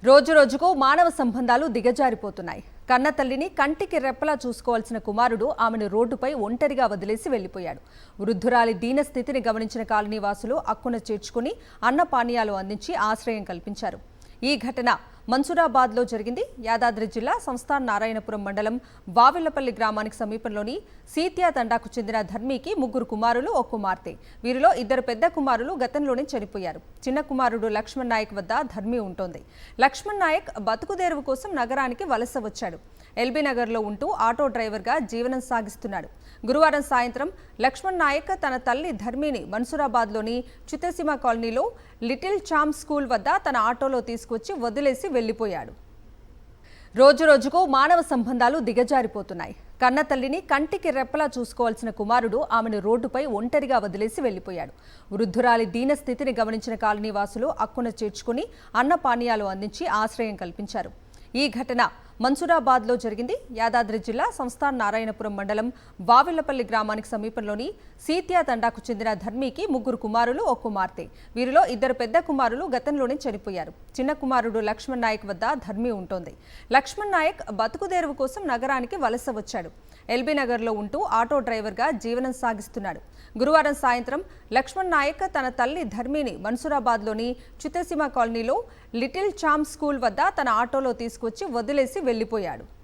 రోజు రోజుకు మానవ సంబంధాలు దిగజారిపోతున్నాయి. కన్న తల్లిని కంటికి రెప్పలా చూసుకోవాల్సిన కుమారుడు ఆమెను రోడ్డుపై ఒంటరిగా వదిలేసి వెళ్లిపోయాడు. వృద్ధురాలి దీనస్థితిని గమనించిన కాలనీ వాసులు అక్కున చేర్చుకుని అన్న పానీయాలు అందించి ఆశ్రయం కల్పించారు. ఈ ఘటన మన్సూరాబాద్లో జరిగింది. యాదాద్రి జిల్లా సంస్థాన్ నారాయణపురం మండలం వావిళ్లపల్లి గ్రామానికి సమీపంలోని సీత్యా తండాకు చెందిన ధర్మికి ముగ్గురు కుమారులు, ఒక కుమార్తె. వీరిలో ఇద్దరు పెద్ద కుమారులు గతంలోనే చనిపోయారు. చిన్న కుమారుడు లక్ష్మణ్ నాయక్ వద్ద ధర్మి ఉంటోంది. లక్ష్మణ్ నాయక్ బతుకుదేరువు కోసం నగరానికి వలస వచ్చాడు. ఎల్బీ నగర్లో ఉంటూ ఆటో డ్రైవర్గా జీవనం సాగిస్తున్నాడు. గురువారం సాయంత్రం లక్ష్మణ్ నాయక్ తన తల్లి ధర్మిని మన్సూరాబాద్లోని చిత్తసీమ కాలనీలో లిటిల్ చామ్ స్కూల్ వద్ద తన ఆటోలో తీసుకొచ్చి వదిలేసి వెళ్లిపోయాడు. రోజు రోజుకు మానవ సంబంధాలు దిగజారిపోతున్నాయి. కన్న తల్లిని కంటికి రెప్పలా చూసుకోవాల్సిన కుమారుడు ఆమెను రోడ్డుపై ఒంటరిగా వదిలేసి వెళ్లిపోయాడు. వృద్ధురాలి దీనస్థితిని గమనించిన కాలనీ వాసులు అక్కున చేర్చుకుని అన్న పానీయాలు అందించి ఆశ్రయం కల్పించారు. ఈ ఘటన మన్సూరాబాద్లో జరిగింది. యాదాద్రి జిల్లా సంస్థాన్ నారాయణపురం మండలం వావిళ్లపల్లి గ్రామానికి సమీపంలోని సీత్యా తండాకు చెందిన ధర్మికి ముగ్గురు కుమారులు, ఒక కుమార్తె. వీరిలో ఇద్దరు పెద్ద కుమారులు గతంలోనే చనిపోయారు. చిన్న కుమారుడు లక్ష్మణ్ నాయక్ వద్ద ధర్మి ఉంటోంది. లక్ష్మణ్ నాయక్ బతుకుదేరువు కోసం నగరానికి వలస వచ్చాడు. ఎల్బీ నగర్లో ఉంటూ ఆటో డ్రైవర్గా జీవనం సాగిస్తున్నాడు. గురువారం సాయంత్రం లక్ష్మణ్ నాయక్ తన తల్లి ధర్మిని మన్సూరాబాద్లోని చిత్తసీమ కాలనీలో లిటిల్ చామ్ స్కూల్ వద్ద తన ఆటోలో తీసుకొచ్చి వదిలేసి వెళ్లిపోయాడు.